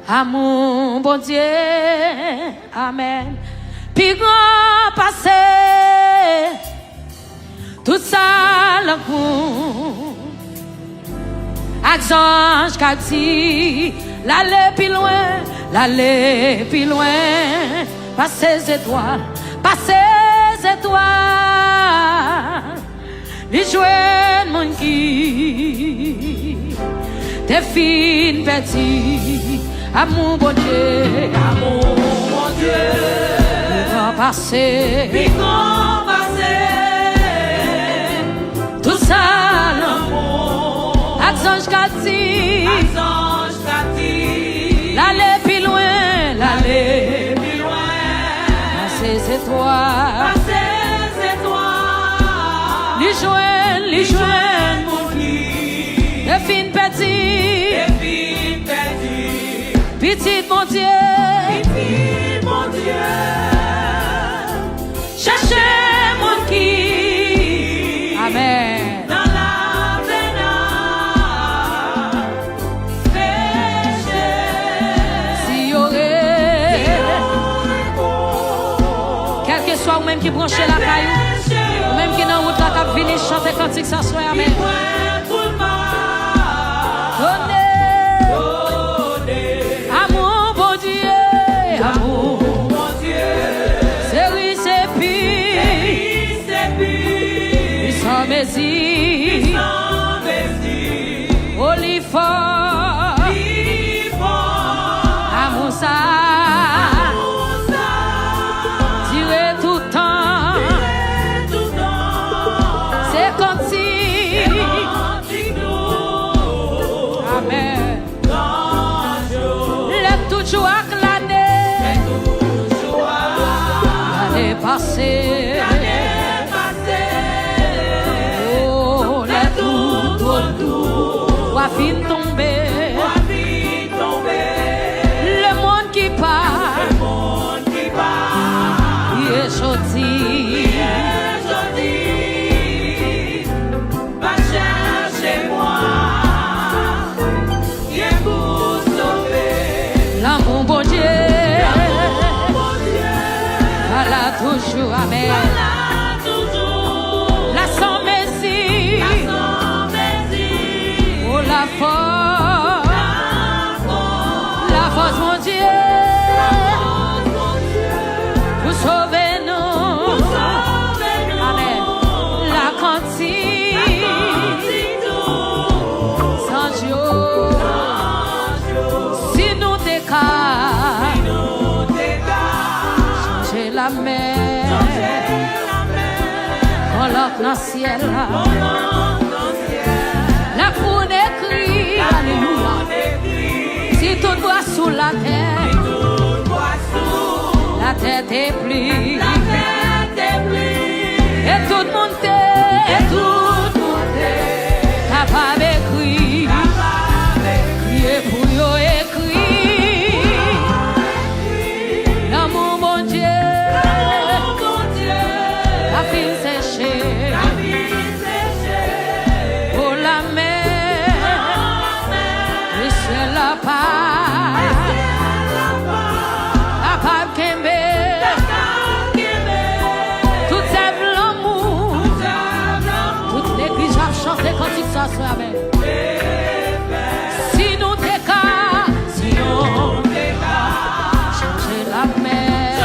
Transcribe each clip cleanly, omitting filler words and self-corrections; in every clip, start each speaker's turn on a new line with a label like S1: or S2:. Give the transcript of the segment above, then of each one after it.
S1: Amour, bon Dieu, amen. Puis grand passé, tout ça l'amour. Ange qu'a dit, l'aller plus loin, l'aller plus loin. Passez les étoiles, les jouets mon qui, des filles petits. Amour, bon Dieu, grand passé, tout ça l'amour. Ange qu'a dit, l'aller plus loin, l'aller plus loin. Ces étoiles, les joints, mon qui, les filles petites. Petit mon Dieu, cherchez mon qui, amen. Dans la pena, péché. Si y aurait, quel que soit ou même qui branche la caillou, ou même qui dans route la cap vini chanter cantique ça soit, amen. Amoussa, tirez tout le temps, c'est comme si, amen. Lève toujours avec l'année passée. Fin tomber, le monde qui part, il est sorti, va chercher moi, il est pour sauver. L'amour bon Dieu, voilà toujours, amen. La sans messie, la force, mon Dieu, vous sauvez nous, amen. La quantité, sans Dieu, si nous décalons, changer la mer, on l'offre dans le ciel. La foule écrit, alléluia. Si tout boit sous la terre, la terre est plie. Et tout le monde est, capable d'écrire. Et pour yo écrit, l'amour mon Dieu, la fille séchée. Amen. Si nous décalons, changer la mer,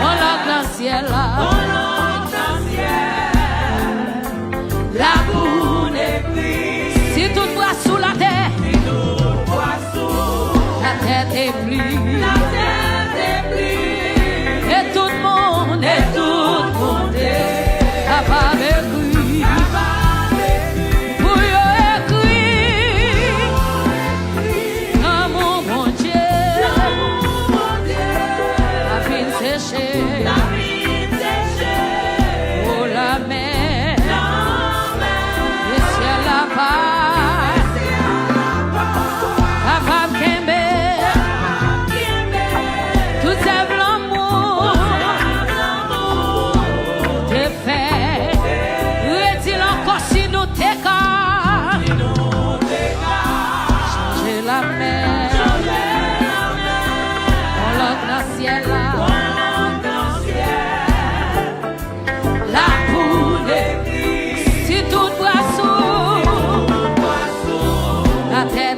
S1: on l'a dans le ciel, la boue est prise. Si tout boit sous la terre, la terre est prise. Et tout le monde est capable de changer la mer.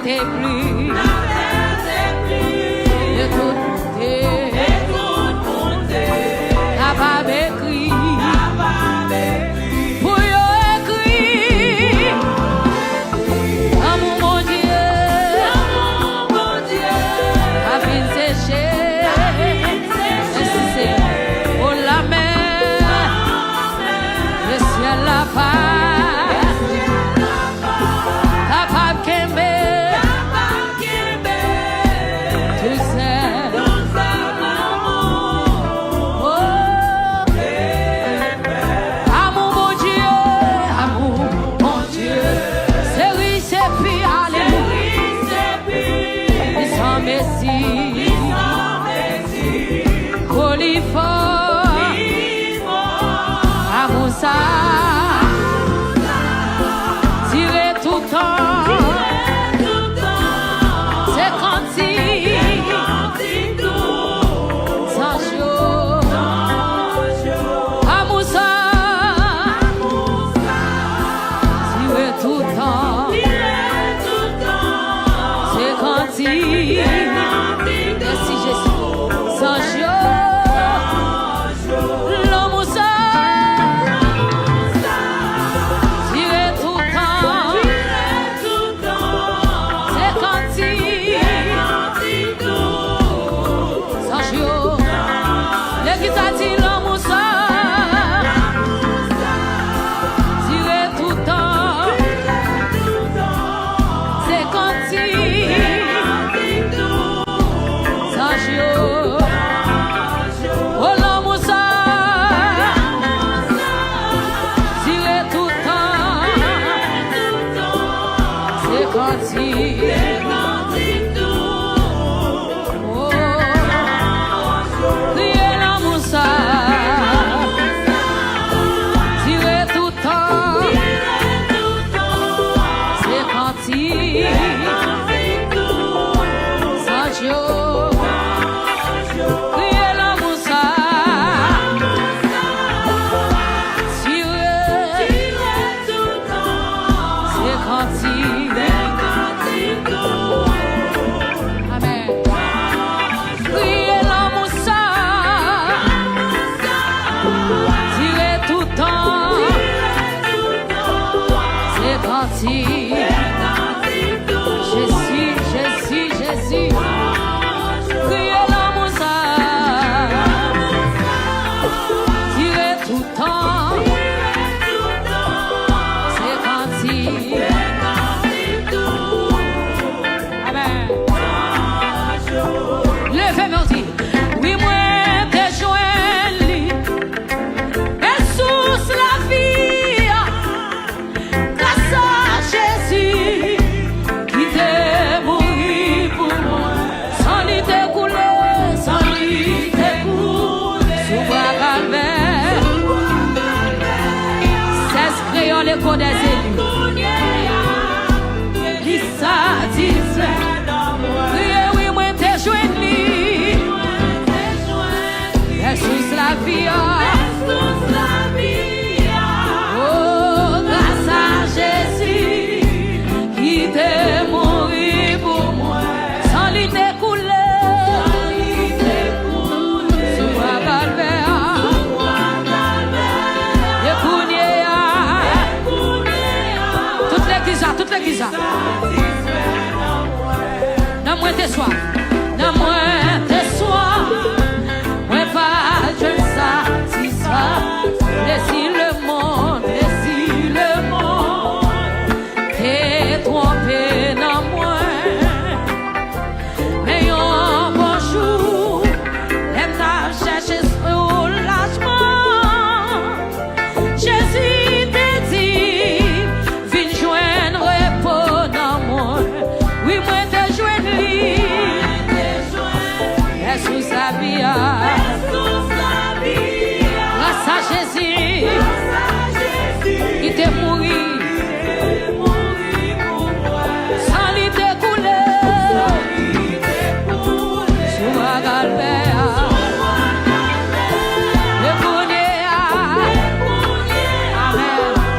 S1: t'es plus. Et tout monter. Capable écrit. Pour yo écrit. Amour mon Dieu. A fin séché. Oh la mer. Le ciel la paix. Capable qu'aimer. Tout seul. Tirer tout temps, c'est quand sans chaud, Amoussa, tirer tout temps, c'est quand merci Jésus, sans chaud. Jésus, criez l'amour ça, tirez tout temps, c'est parti. Amen. Levez-moi aussi, oui moi t'ai joint lui, et sous la vie, grâce à Jésus. Les cours des élus, qui satisfait. Oui, moi t'ai joint, Jesus la vie. Oh, grâce à Jésus, qui t'est mort pour moi, sans lui t'écouler, sur la calvaire. Toute l'église, non moins tes soirs, non moins tes soirs, moi pas je me satisfais. Laissez le monde t'es trompé dans moi. Mais un bon jour, elle t'a cherché soulagement. Jésus t'a dit, viens joindre repos dans moi. Oui, moi t'ai joindre lui. Jesus la vie. Grâce à Jésus, il t'est mouru. Sans lui t'écouler. Sur la calvaire.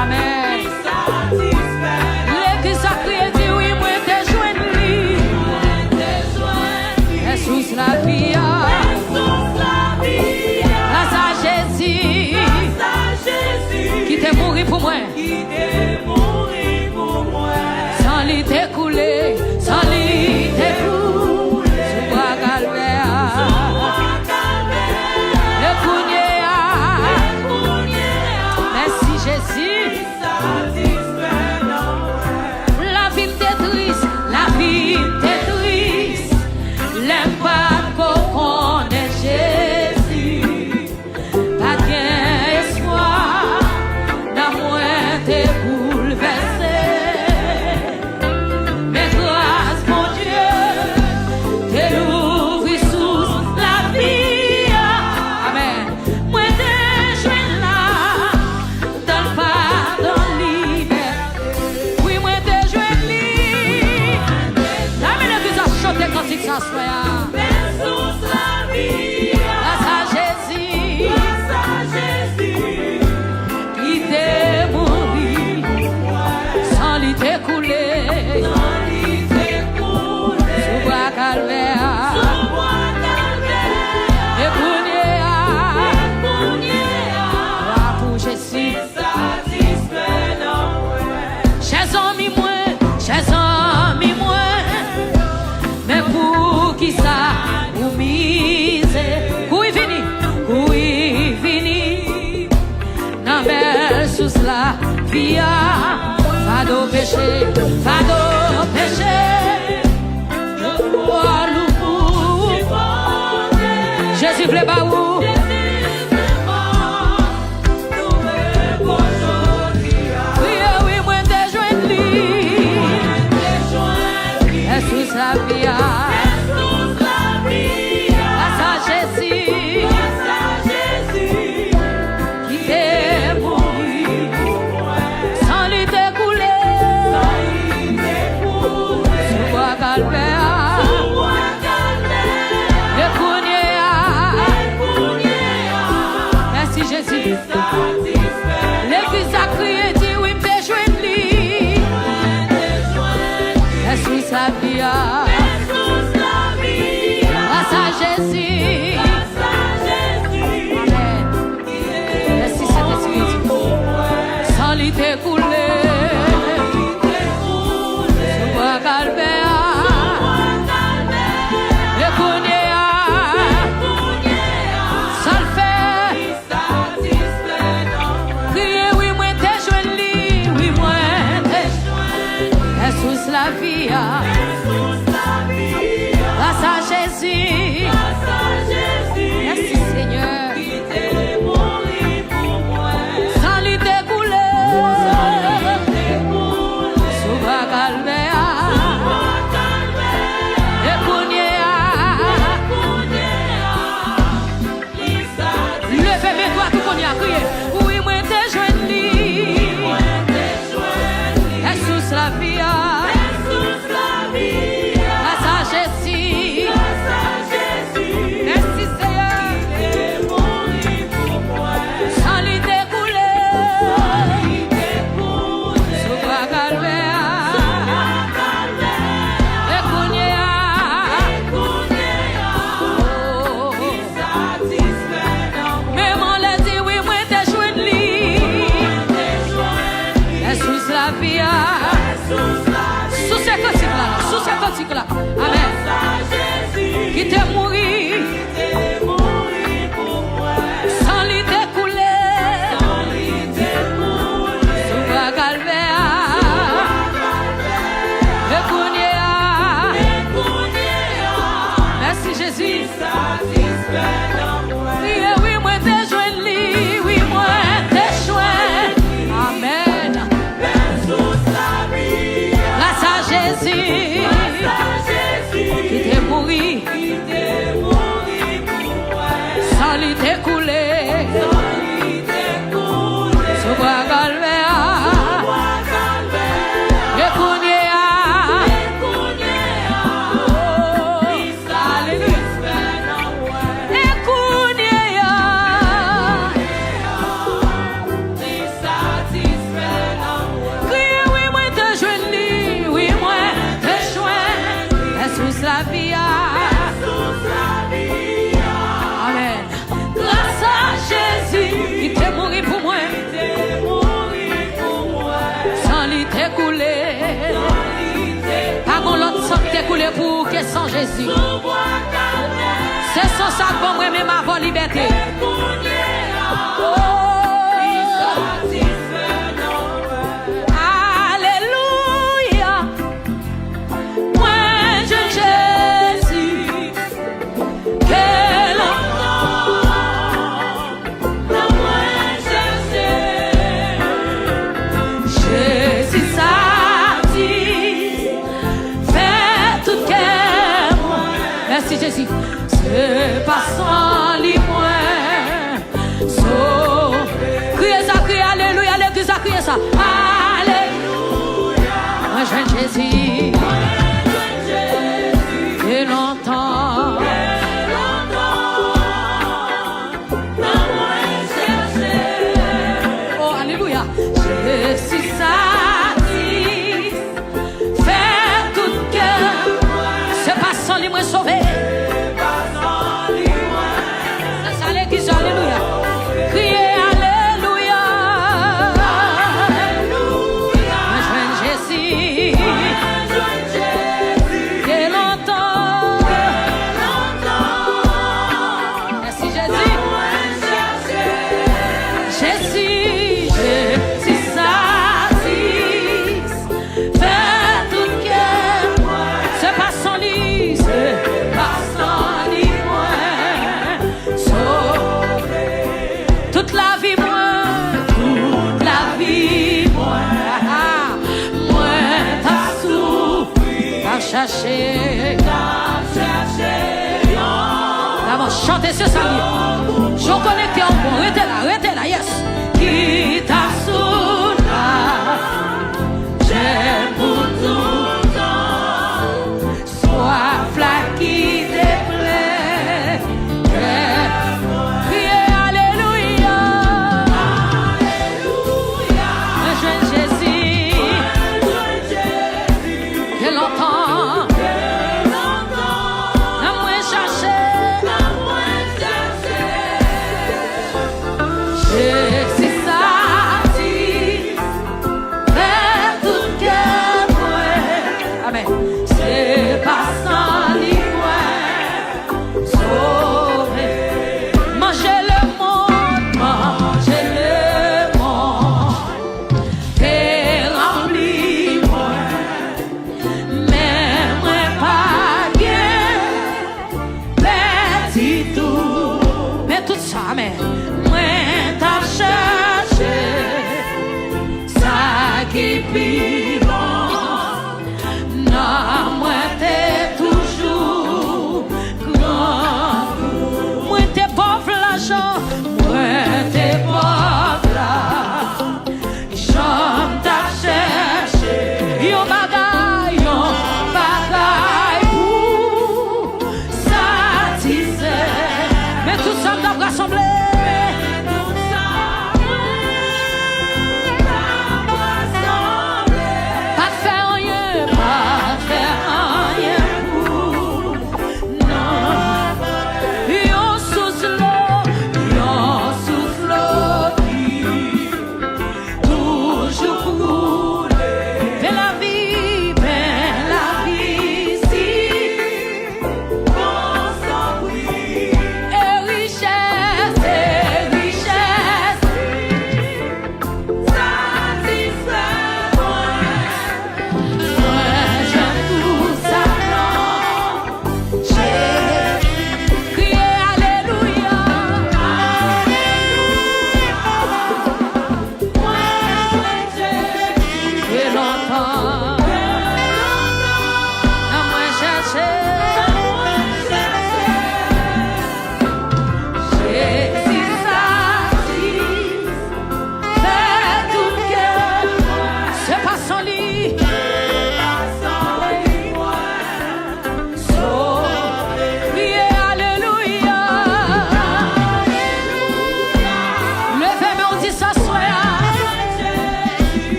S1: Amen. L'église a crié, dit oui, moi t'ai joindre. calvaire. Merci Jésus. L'église a crié, dit oui, me joindre. Jésus la vie. Grâce à Jésus. Amen. Merci Saint-Esprit. Sans lui découler. Sur calvaire. La vie, grâce à Jésus, merci Seigneur, sans lui découler, sous la calvaire, levez mes doigts tout qu'on y a crié, oui moi t'ai joint Jesus la vie. Amen. Qui t'est mouru sans lui découler sur la calvaire. Merci Jésus. Oui, moi t'ai joint lui, oui, moi t'ai joint. Amen. Grâce à Jésus. Qui t'est mouru sans lui découler sur la calvaire. Amen. Grâce à Jésus, il t'est mouru pour moi. Sans lui découler. Pas mon l'autre sang qui découlé pour que sans Jésus. C'est son sac pour moi, même avant liberté. Merci Jésus. C'est pas sans lui moins. Criez ça, criez alléluia, l'église a crié ça. Alléluia. Moi j'aime Jésus. Et longtemps. Oh alléluia. Je suis satisfait. Faire tout cœur. C'est pas sans lui moins sauvé. Chercher, d'abord chantez ce salut. Je connais que on arrêtez là, yes. Qui t'a soula, j'ai pour tout temps.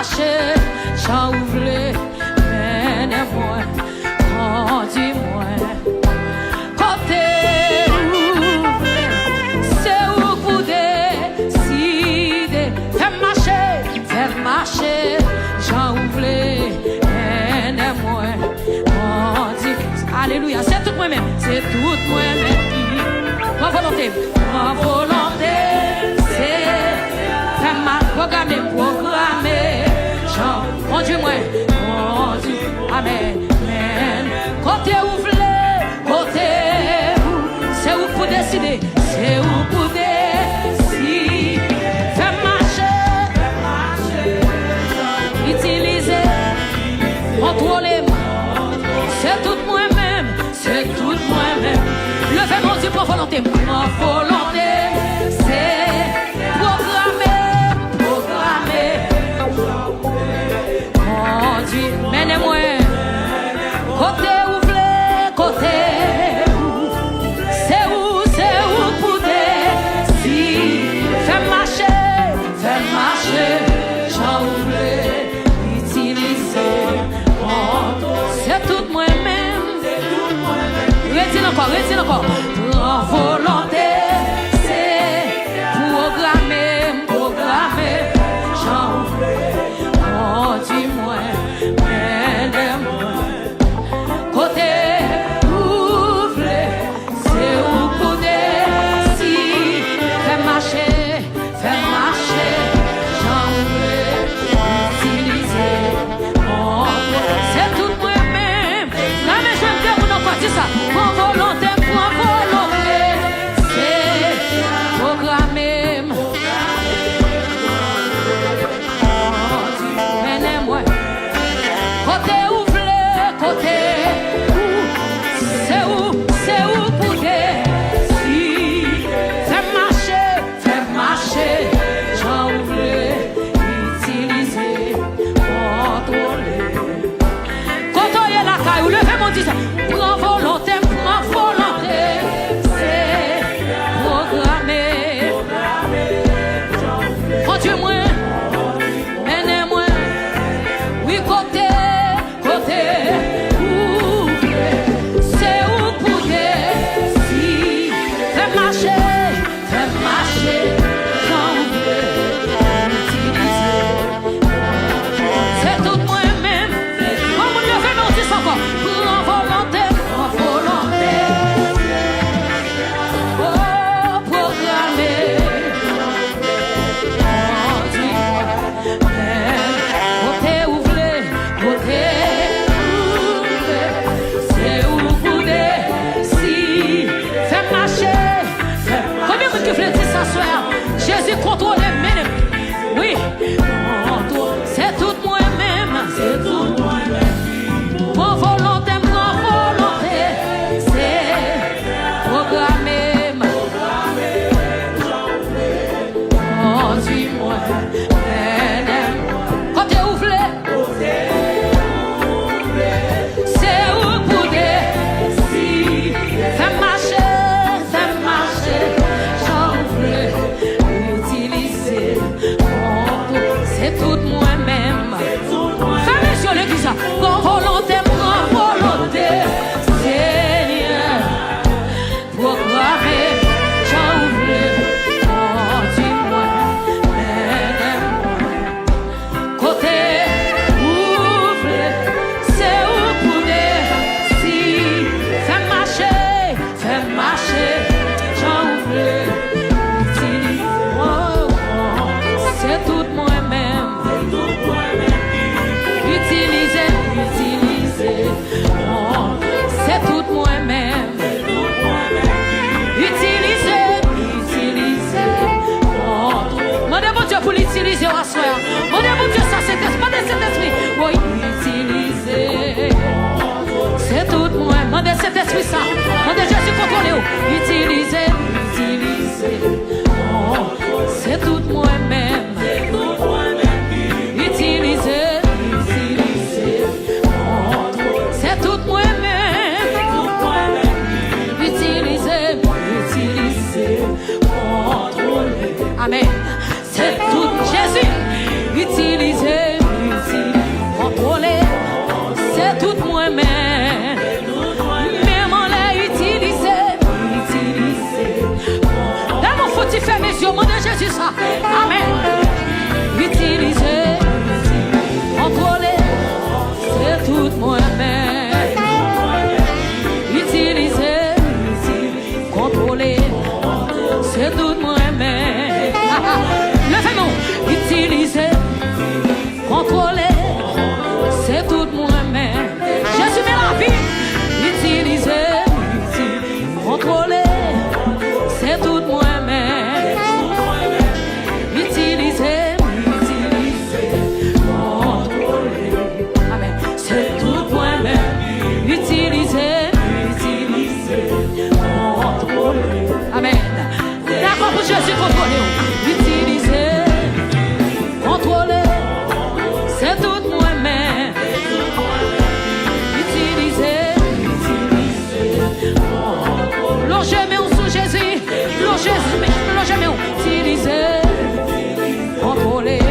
S1: marcher, j'en ouvre, menez-moi, conduis-moi. Côté ouvre, c'est où pour décider. Fais marcher, j'en ouvre, menez-moi, conduis. Alléluia, c'est tout moi-même, c'est tout moi-même. Ma volonté, c'est faire ma programmer, conduis-moi, amen, amen. Côté ouvre, côté c'est où pour décider, c'est où pour décider. Faire marcher, utiliser, contrôler, c'est tout moi-même, c'est tout moi-même. Levez mon Dieu pour volonté, ma volonté, c'est programmer. Conduis, menez-moi. Côté ouvre, côté c'est où pour décider. Fais marcher, j'en ouvre, utiliser. C'est tout moi-même. Retire encore. Prends volonté, c'est programmer. J'en ouvre, conduis-moi, mène-moi. Côté ouvre, c'est où pour décider. Fais marcher, j'en ouvre, utiliser. C'est tout moi-même. Non mais je vais me dire, vous n'en pas ça. Prends volonté, c'est programmer. Menez-moi. Côté ouvre, côté c'est où pour décider. Fais marcher, j'en ouvre, utiliser, contrôler. Contrôler la caille, levez mon Dieu. Prends volonté, c'est programmer. Conduis-moi, menez-moi. Oui, côté ouvre, c'est où pour décider. Fais marcher, j'en ouvre, utiliser. C'est tout moi-même. Comme on levait mon Dieu encore. Prends volonté. Oh, programmer. Côté ouvre, c'est où pour décider. Fais marcher. Combien de qui veut dire ça soir? Jésus contrôle les mêmes. Oui, c'est tout moi-même. C'est tout moi-même. Prends volonté, c'est programmer. Conduis-moi, mène-moi. Côté ouvre, c'est où pour décider. Fais marcher, j'en ouvre, utiliser. C'est tout moi-même. Fais sur l'église, prends volonté, Seigneur, programmer, j'en ouvre, conduis-moi, mène-moi. Côté ouvre, c'est où pour décider. Fais marcher, j'en ouvre, utilise. C'est tout moi-même. Utiliser. C'est tout moi-même. Utiliser. Mandez mon Dieu pour l'utiliser au soir. Mandez mon Dieu ça, c'est cet esprit. Oui, utiliser. C'est tout moi-même. Mandez cet esprit ça. Mandez Jésus contrôler. Utiliser. C'est tout moi-même. Utiliser. C'est tout moi-même. Utiliser. Amen. C'est tout Jésus. Utiliser. Amen. D'accord pour Jésus contrôler. Utiliser, contrôler. C'est tout moi-même. Utiliser. Loger mes sous Jésus. Loger mes utiliser. Contrôler.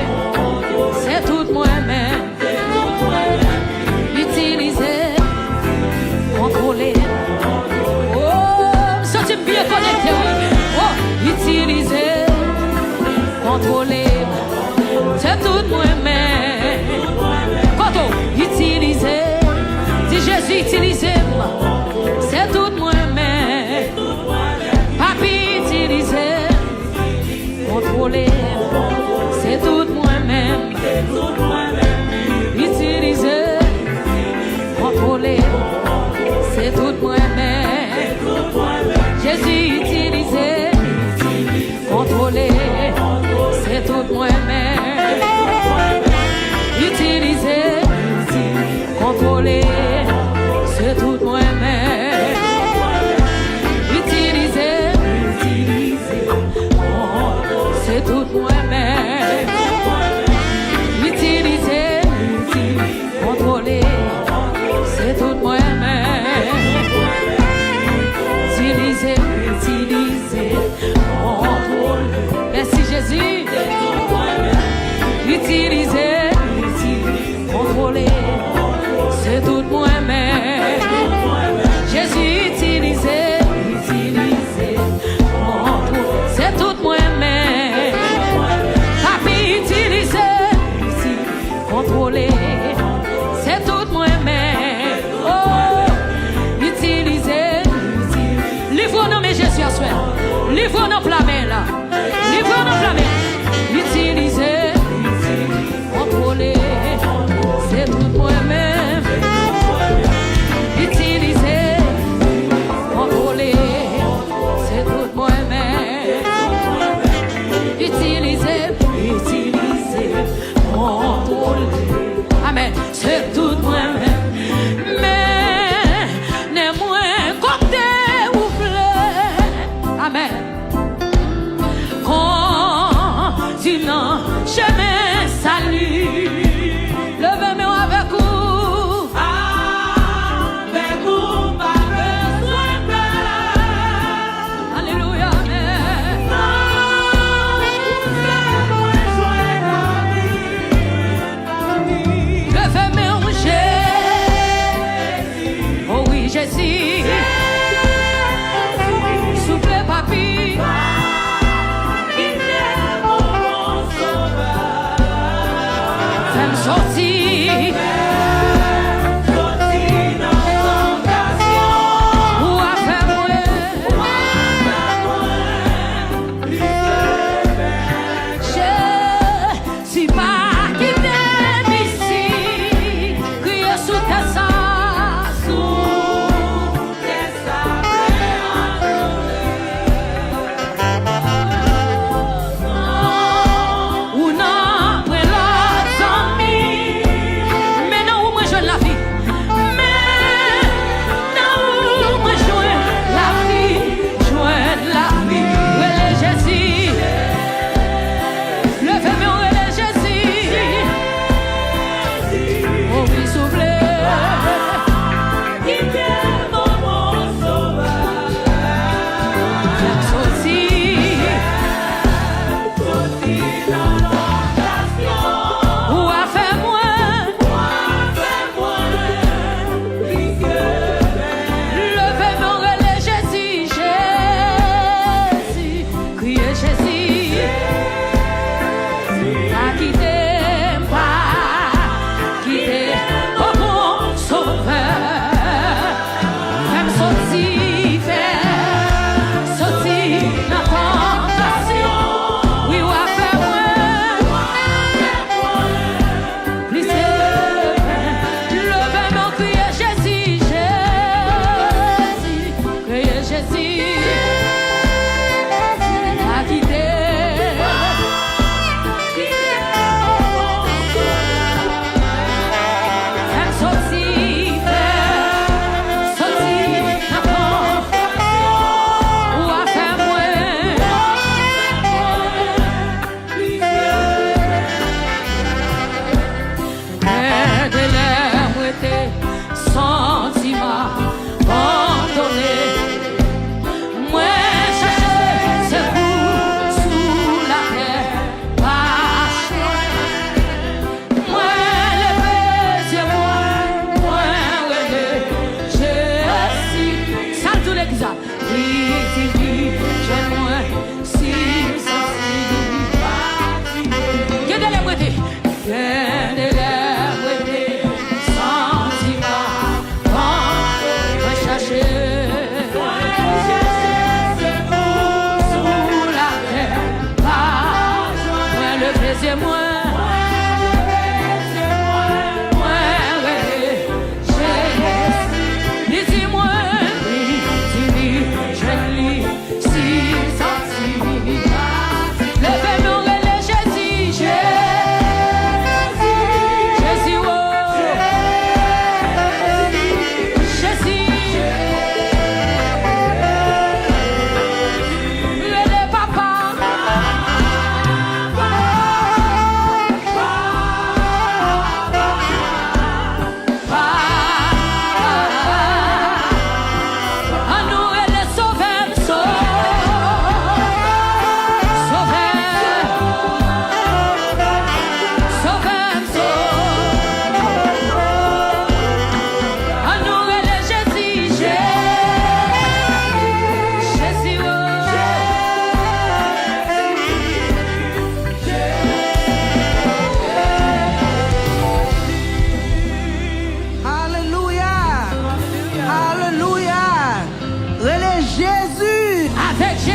S1: C'est tout moi-même. Utiliser. Contrôler. Oh, ça c'est bien connecté. Oh, utiliser. Contrôler. C'est tout moi-même. Utiliser, si Jésus utilisez-moi, c'est tout moi-même. Papi utiliser, contrôler, c'est tout moi-même. Utiliser, contrôler, c'est tout moi-même. Jésus utiliser, contrôler, c'est tout moi-même. Utiliser, contrôler, c'est tout moi-même. Utiliser, c'est tout moi-même. Utiliser, contrôler, c'est tout moi-même. Utiliser, contrôler. Merci Jésus. Utiliser, contrôler. C'est tout moi-même. Jésus utilisé, c'est tout moi-même. Papi utilisé, contrôlé, c'est tout moi-même. Oh, utilisé, livre-nous mes Jésus à soi. Livre-nous flamme là. Livre-nous flamme. Utilisé, contrôlé, c'est tout moi-même. Utiliser, contrôler, c'est tout moi-même. Utiliser, contrôler. Amen, c'est tout moi-même. Mais, n'est-moi côté ou plaît. Amen. Continent, chemin, salut. Levez-moi avec vous. Avec vous, pas besoin de peur. Alléluia. Levez-moi, Jésus. Oh oui, Jésus. Soufflez, papi. Fais-moi sortir.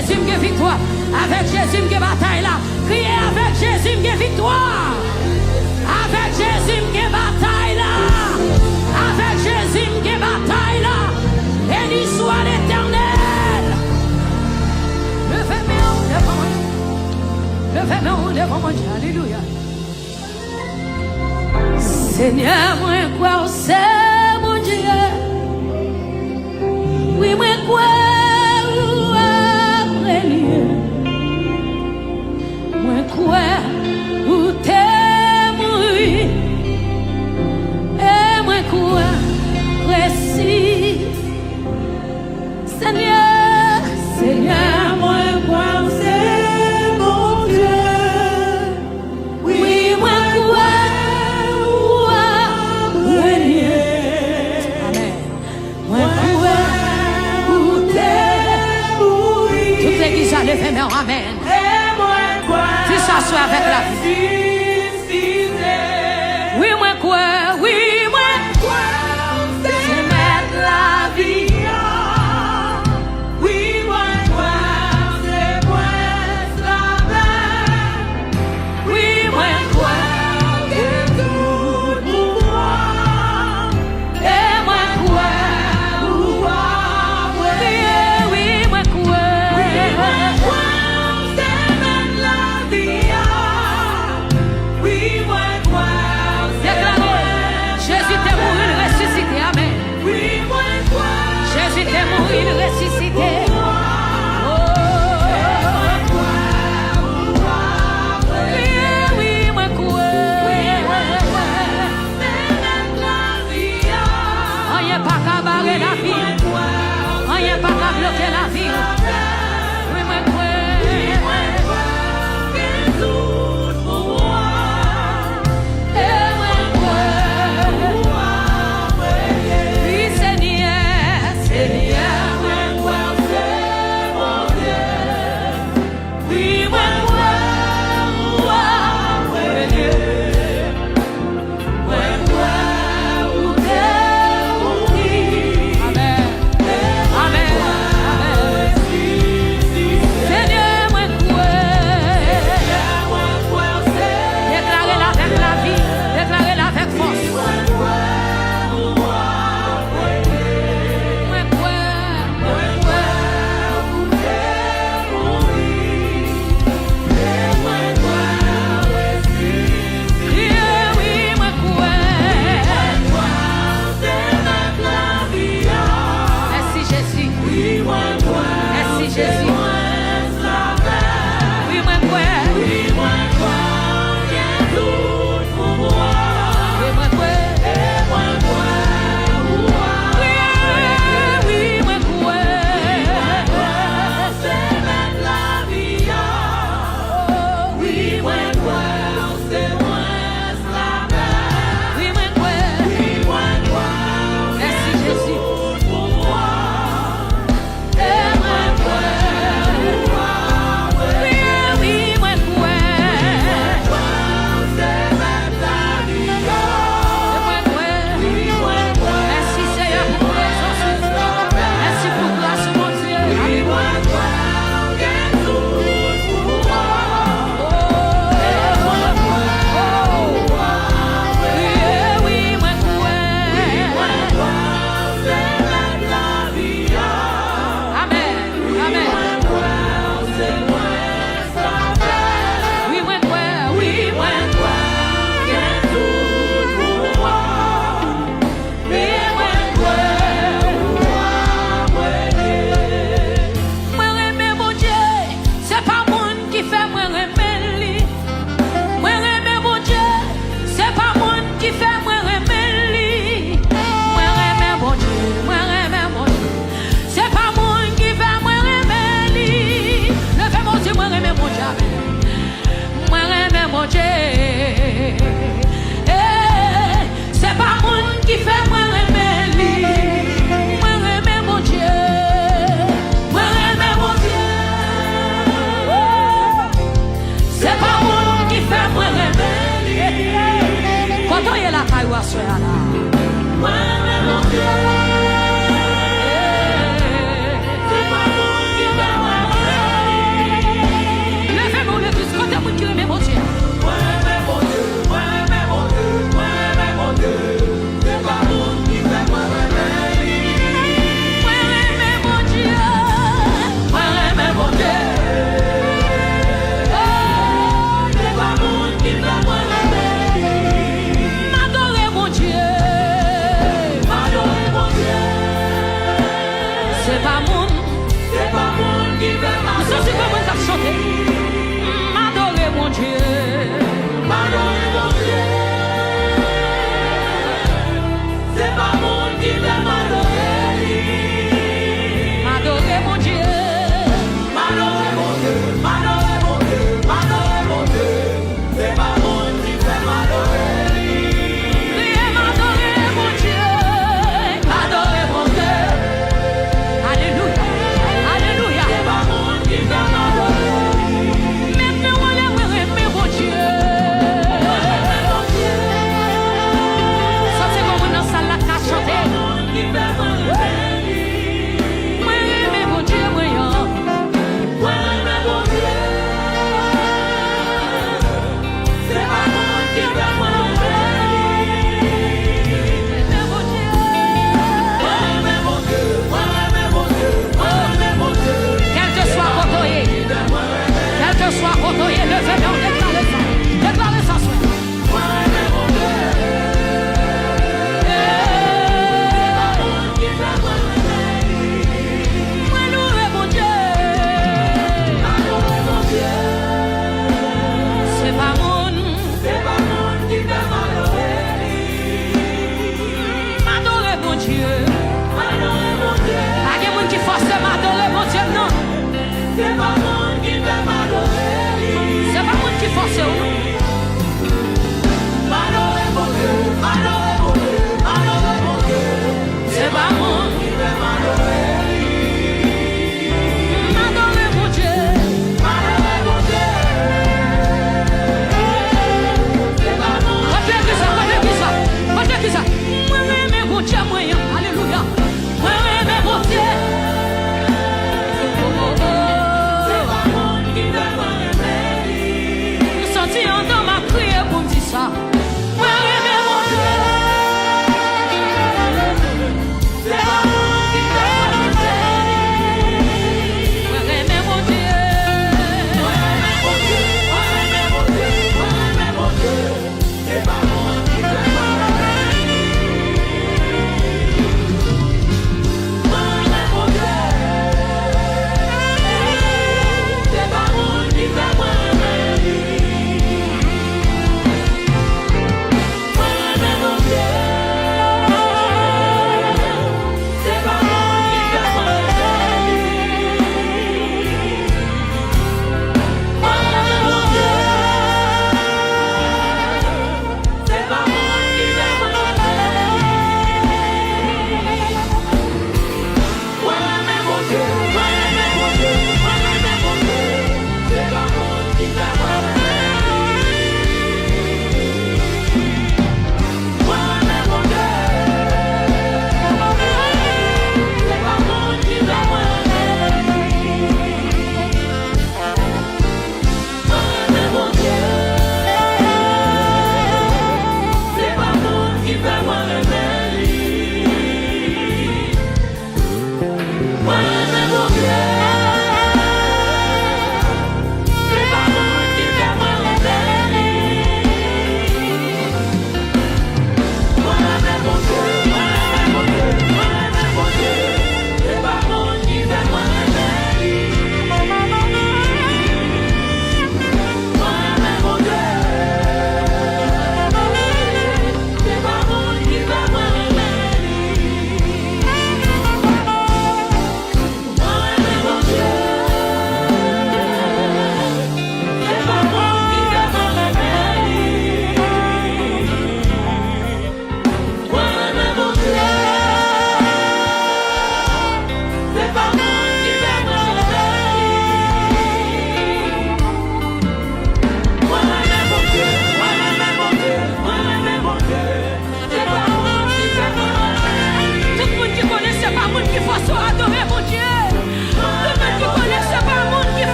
S1: Jésus, me victoire. Avec Jésus, me bataille là. Criez avec Jésus, me victoire. Avec Jésus, me bataille là. Avec Jésus, me bataille là. Béni soit l'Éternel. Levez-moi devant moi. Levez-moi devant moi. Alléluia. Seigneur, moi, quoi, c'est mon Dieu. Oui, moi, quoi, après lui. Moi, quoi, où t'es mouru. Et moi, quoi, précis. Seigneur, Seigneur, moi, quoi, c'est mon Dieu. Oui, moi, quoi. Levez-moi, amen. Tu s'assois avec la vie. Oui, moi quoi, oui, moi quoi, c'est mettre la vie. Oui, moi quoi, c'est moi la main. Oui, moi quoi, c'est tout pour moi. Et moi quoi, oui, moi quoi.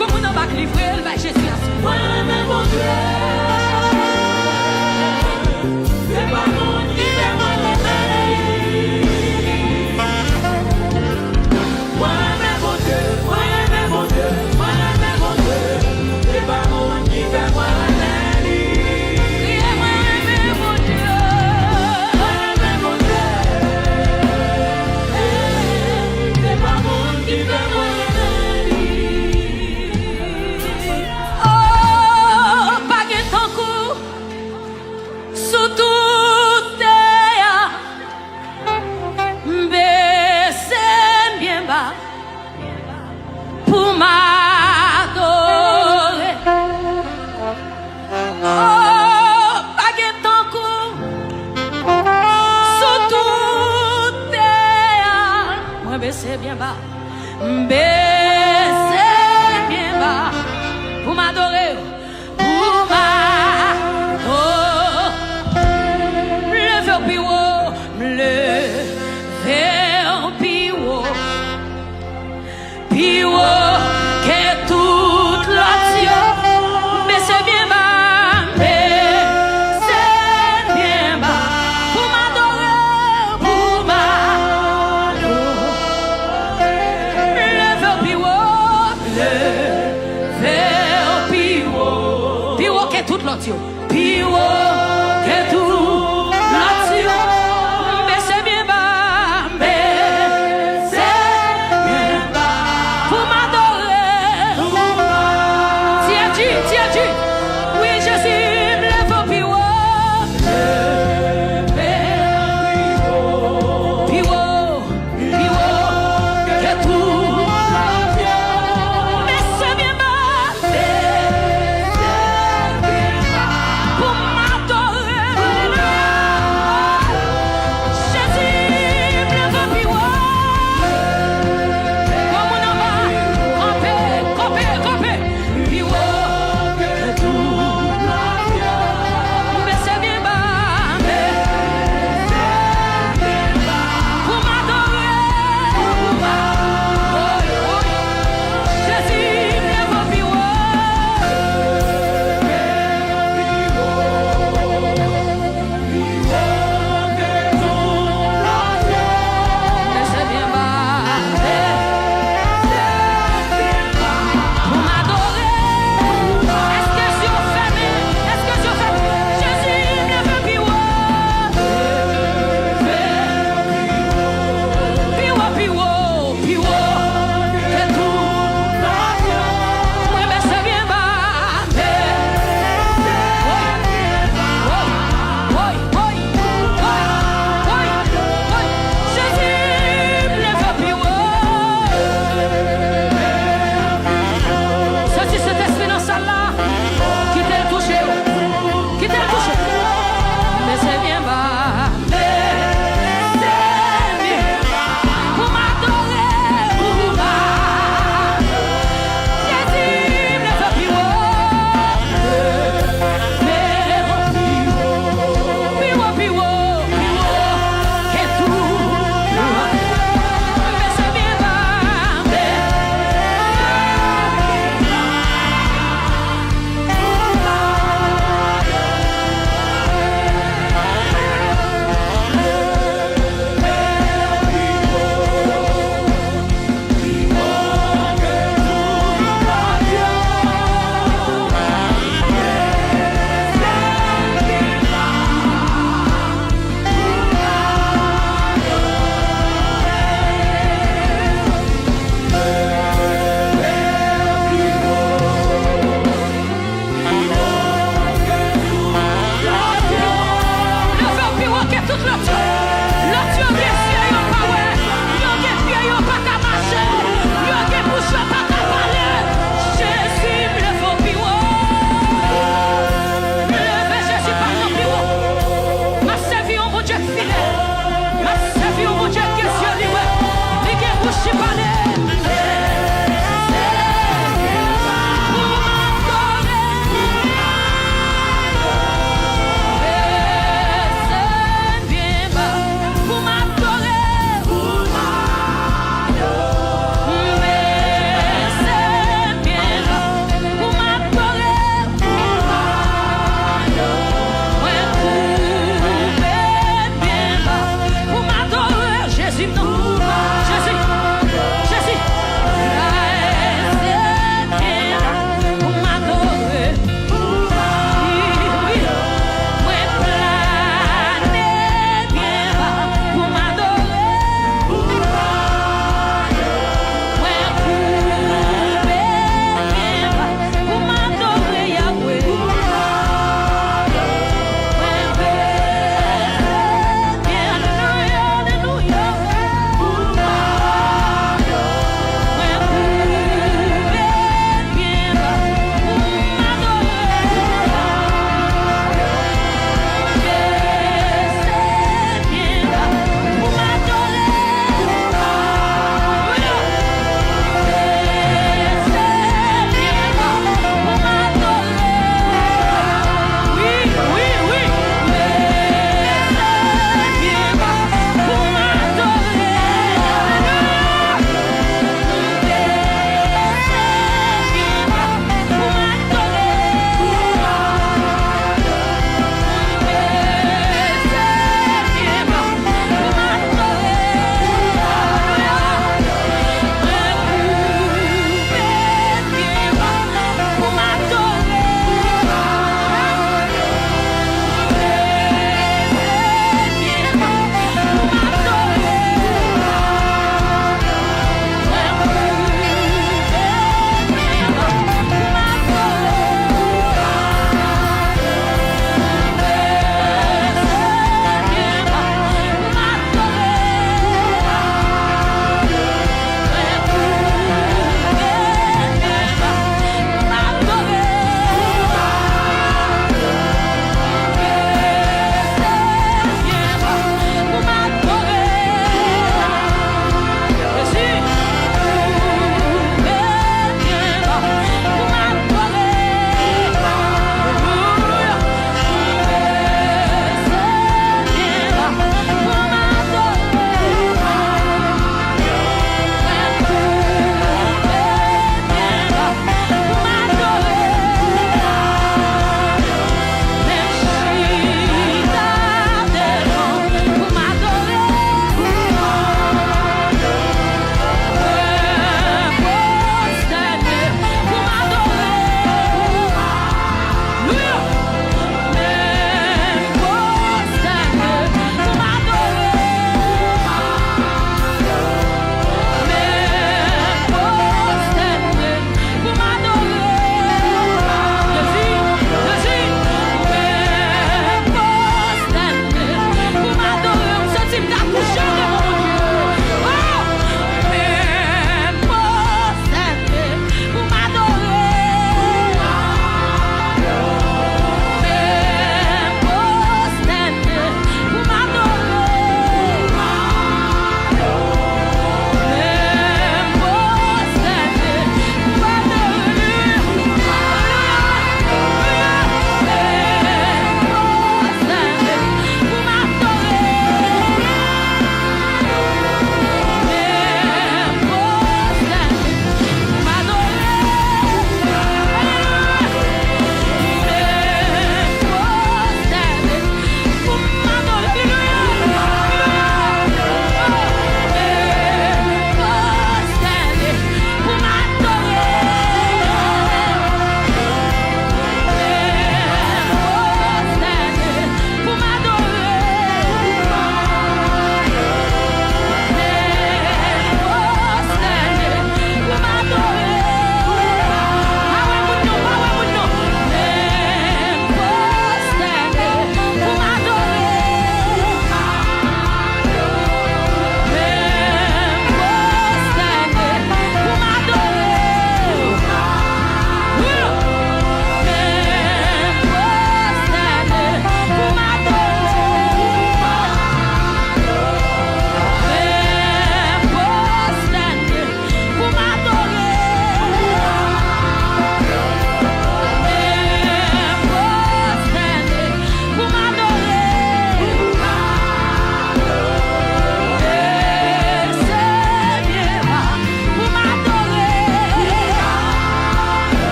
S1: comme on n'a pas livré, elle va Jésus à moi-même, mon Dieu. C'est pas mon Dieu, c'est moi-même, mon Dieu. Moi-même, mon Dieu. Moi-même, mon Dieu. C'est pas mon Dieu, c'est moi-même. Pour m'adorer, oh, baguette en cou, sous tout terre, moi baisser bien bas, baisser bien bas, pour m'adorer, pour m'adorer, lever au pivot, lever au pivot. Puis que toute l'action, mais c'est bien bas, mais c'est bien bas, pour m'adorer, pour m'adorer. Le pivot, que toute l'action, que toute l'action, mais c'est bien bas, mais c'est bien bas. Pour m'adorer, tiens, oui, je suis le faux pivot, que tout, mais c'est bien bas, pour m'adorer.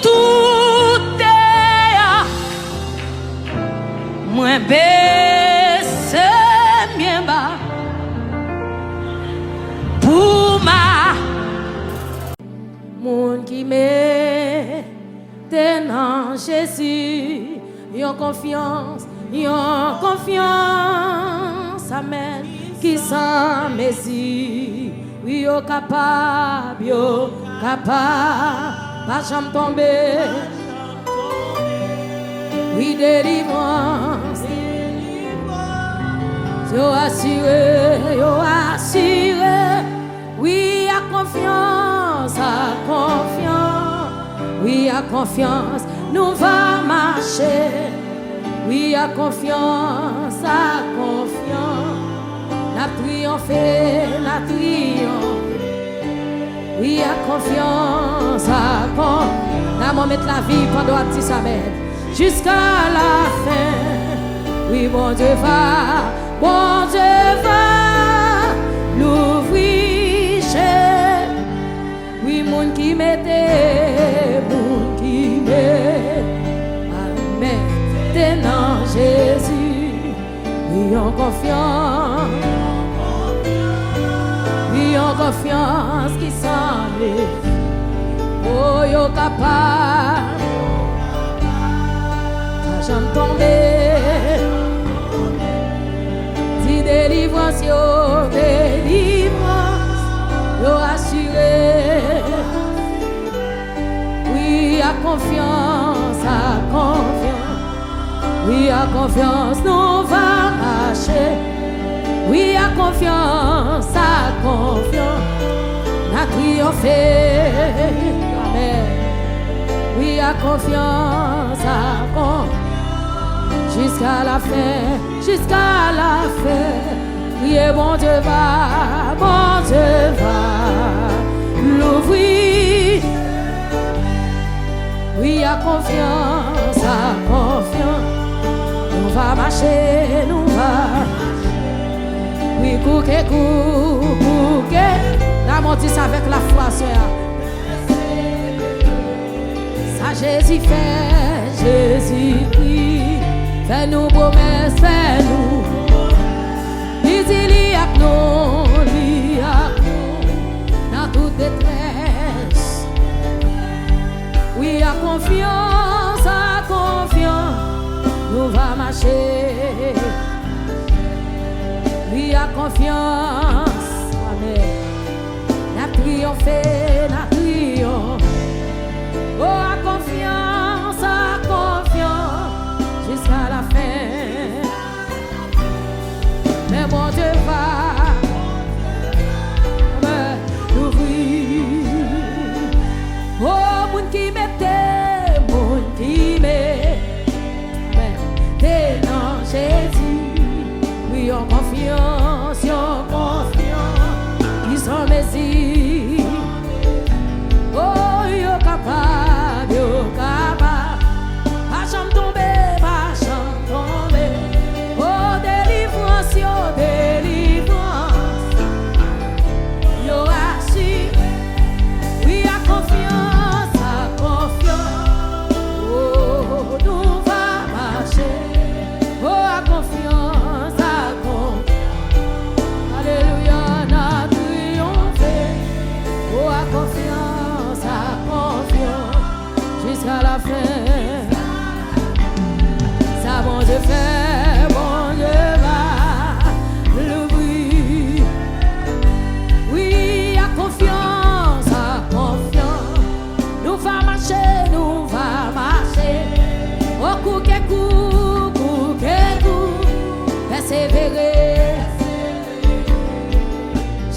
S1: tout est moins baissé bien bas pour ma monde qui met dans Jésus, yon confiance, amen, qui sans messie, oui yo capable, pas jamais tomber, oui délivrance, yo assuré, oui à confiance, oui à confiance, nous va marcher. Oui à confiance, la triompher, la triompher. Oui à confiance, la mettre la vie pendant un petit semaine jusqu'à la fin. Oui bon Dieu va l'ouvrir. Oui mon qui mettait, mon qui met, amen. Dans Jésus, oui en confiance, oui en confiance qui semble, oh yo capable, pas jamais tomber, si délivrance yo assuré, oui à confiance, oui à confiance, nous va marcher. Oui à confiance, la triompher. Amen. Oui à confiance, jusqu'à la fin, Oui bon Dieu va l'ouvrir. Oui à confiance, nous va marcher, nous va. Oui, couquet, la montisse avec la foi, soeur. Ça Jésus fait, Jésus prie. Fais-nous promesses, fais-nous. Il y a nous, dans toute détresse. Oui, à confiance, nous va marcher. Oui, à confiance, amen. La triomphe, oh, à confiance, jusqu'à la fin. Mais bon Dieu va l'ouvrir. Oh, moun qui mettait, t'es dans Jésus. Oui, en confiance, ils sont messis. Oh, yo capable, pas jamais tomber, Oh, délivrance, yo assis. Oui, à confiance, oh, nous va marcher. Oh, à confiance, alléluia, n'a triomphé. Oh, à confiance, jusqu'à la fin. Ça, bon Dieu fait, bon Dieu va l'ouvrir. Oui, à confiance, nous va marcher, Oh, couquet, persévérer.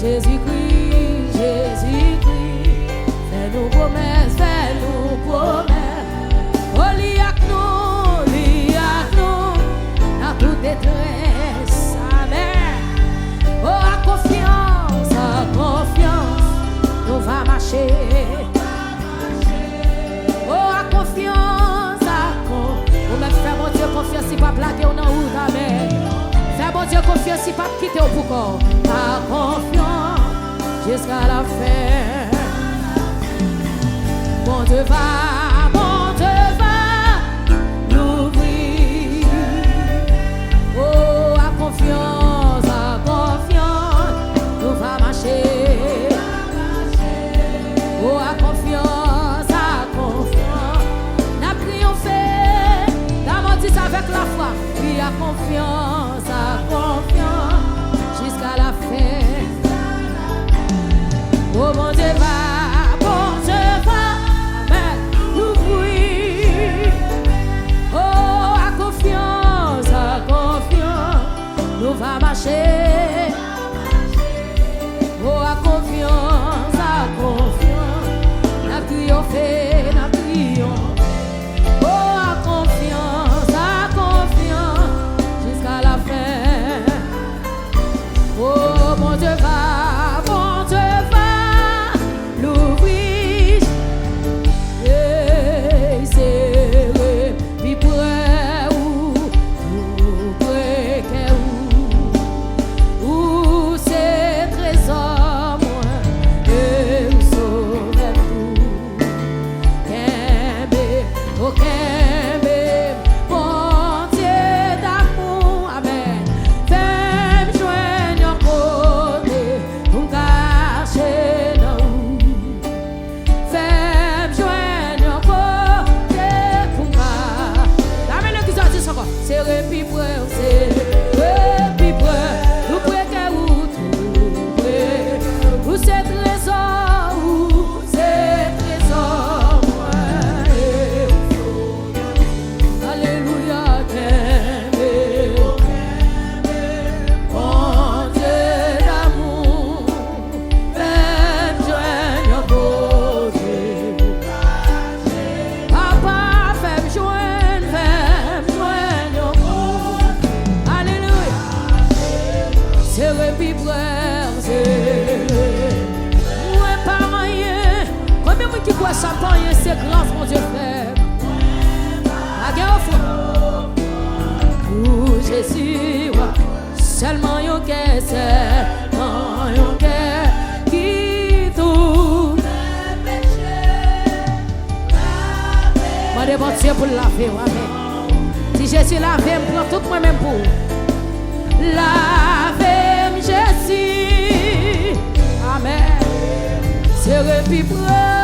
S1: Jésus-Christ, fais-nous promesses, Oh, liak nous, dans toute détresse, amen. Oh, à confiance, nous va marcher. Oh, à confiance, on va faire mon Dieu confiance, si pas blaguer, on en route, amen. Fais mon Dieu confiance, si pas quitter au pourquoi. À confiance, jusqu'à la fin. Bon Dieu va, à confiance, jusqu'à la fin. Oh mon Dieu va, amen, l'ouvrir. Oh, à confiance, nous va marcher. Oh, à confiance, n'a triomphé, n'a triomphé. Oh, à confiance, jusqu'à la fin. Oh, mon Dieu va, l'ouvrir. Et c'est puis près où près où c'est trésor moi et où sauver tout. Kembe, oh Kembe, bon Dieu d'amour, amen. Fais-moi joindre un côté pour me cacher dans où. Fais-moi joindre un côté pour me cacher. La main qui sortit son corps, c'est repi près, c'est repi près. Nous près que où tout près. Où c'est trésor, où c'est trésor, moi. Alléluia, Kembe, bon Dieu d'amour, fais-moi joindre un côté. Papa, fais-moi joindre un côté. Alléluia, c'est repi frère, c'est moi pas rien. Combien de monde qui croit ça pas rien, c'est grâce mon Dieu frère. La guerre au fond. Pour Jésus, ouais. Seulement yon cœur, seulement yon cœur qui tout moi de bon Dieu pour laver, amen. Si Jésus lavé, me prend tout moi-même pour laver Jésus, amen. C'est repi près,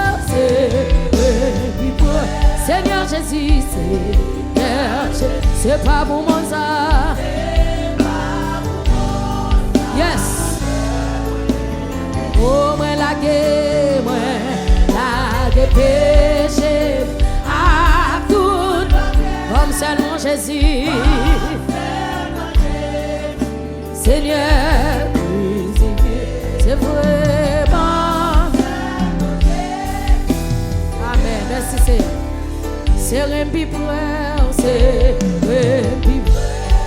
S1: Seigneur Jésus, Seigneur Jésus, c'est pas pour moi ça. Yes. Oh, moi la péché à tout, comme seulement Jésus. Seigneur, c'est vraiment. Amen. Merci Seigneur. C'est rempi près, c'est rempi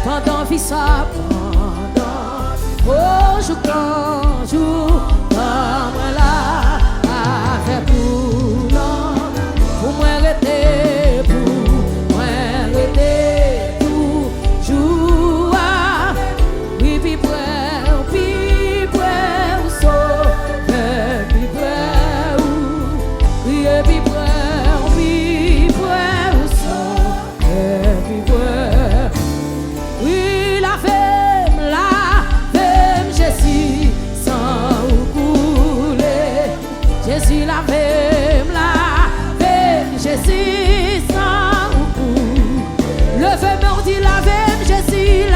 S1: pendant vie ça, pendant oh jour quand jour, moi là avec vous non, pour moi rester, toujours oui puis près où sauver, puis près où oui puis près où sauver, puis près oui la femme, Jésus sans couler, Jésus la femme, Jésus sans couler, le feu mordi la femme, Jésus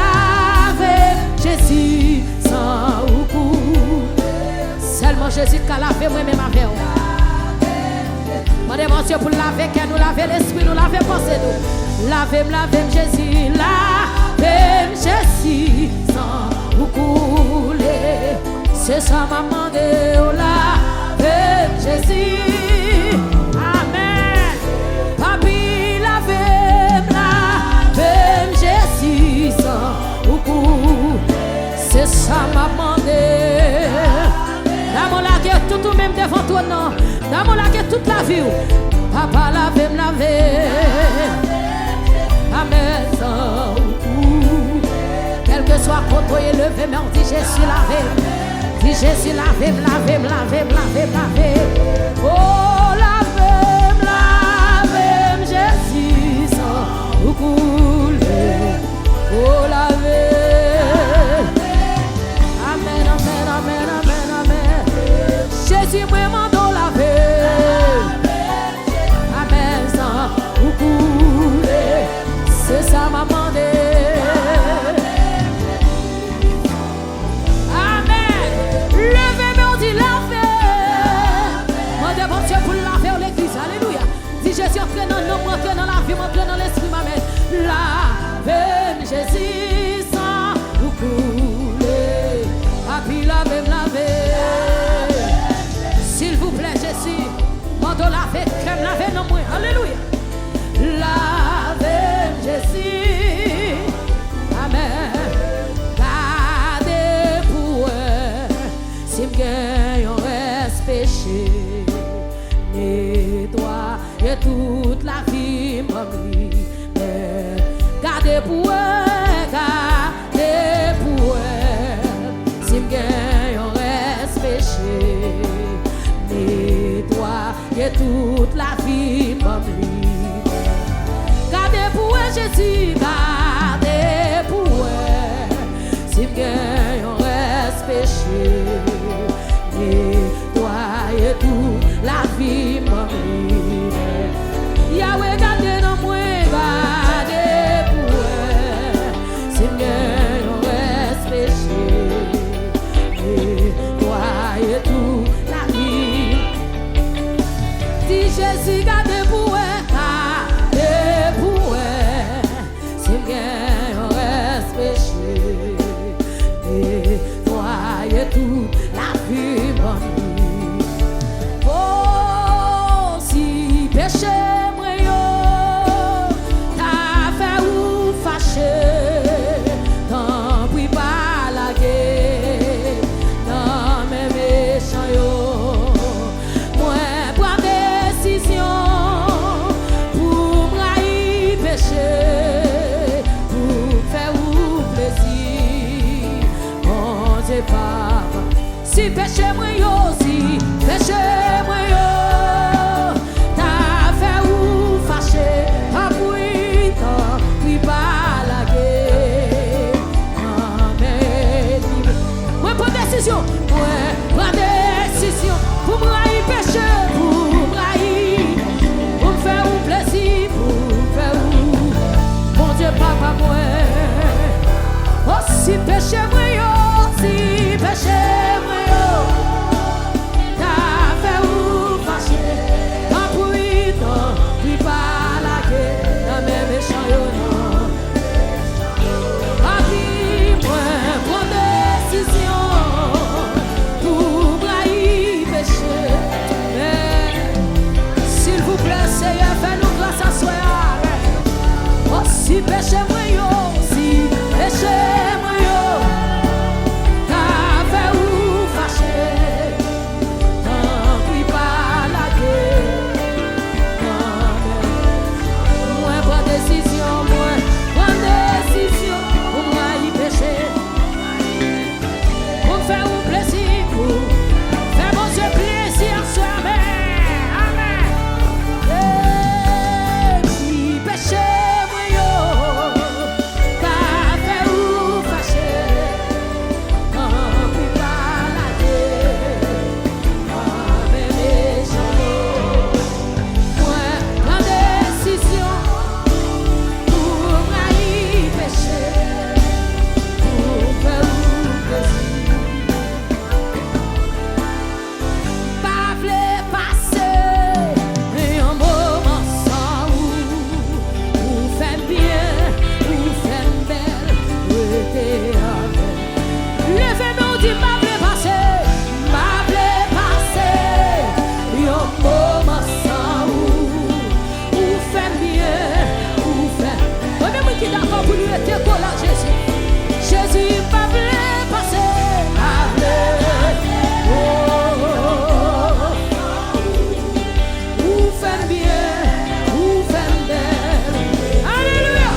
S1: sans couler, seulement Jésus qui a lavé moi-même avec vous. Demande Dieu pour laver, qu'elle nous lave l'esprit, nous lave pensée, nous lave Jésus, Jésus sans vous couler. C'est ça maman de lave Jésus, amen. Papi lave Jésus sans vous couler. C'est ça maman de l'amour la guerre tout même devant toi non. D'amour la guerre toute la vie. Papa lave amen sans vous. Quel que soit contre élevé, mais on dit Jésus lavé. Dit Jésus lavé. Oh lavé Jésus sans vous couler. Oh lavé. Amen. Jésus vraiment dans lavé. Amen sans vous couler. C'est ça m'a demandé. dans moi. Alléluia. Lave Jésus. Amen. Gardez pour si me gagne reste péché. Nettoie toute la vie m'oublie. Gardez pour si me gagne reste péché. Nettoie toute la vie m'oublie. Gardez pour Jésus, gardez pour si me gagne reste péché. Nettoie toute la vie m'oublie. Yahweh gardez dans moi, gardez pour si me gagne reste péché. Nettoie toute la vie. Dis Jésus gardez pour toute la vie bonne. Oh, si péché moi yo, t'as fait ou fâché, tant pis pas la guerre, dans mes méchants yo, moi prends décision pour m'railler péché, pour faire ou plaisir, bon c'est pas. Si péché moi yo, si péché moi yo, t'as fait ou fâché, tant pis pas la guerre. Amen. Moi prends décision, pour me railler péché, pour me railler, pour me faire ou plaisir, pour me faire ou, mon Dieu papa moi. Oh si péché moi yo, si péché moi yo, t'as fait ou fâché, tant pis pas la guerre, dans mes méchants yo non. Papi moi prends décision pour m'railler péché. S'il vous plaît Seigneur, fais-nous grâce à soi. Oh si péché moi yo, si péché moi yo, t'as fait ou fâché, tant pis pas la guerre. Moi prends décision, pour moi y pécher, pour me faire un plaisir, pour faire mon Dieu plaisir sur Amen. Si péché moi yo, t'as fait ou fâché, tant pis pas la guerre, dans mes méchants yo. Moi prends décision pour m'railler péché, pour faire ou plaisir. Pas vle passer un moment sans ou faire bien, ou faire belle, ou t'es avec. Levez-nous, dis pas vle passer un moment sans ou faire bien, ou faire. Moi-même qui d'accord pour lui être collé à Jésus. Jésus pas vle passer, pas vle. Ou faire bien, ou faire belle. Alléluia.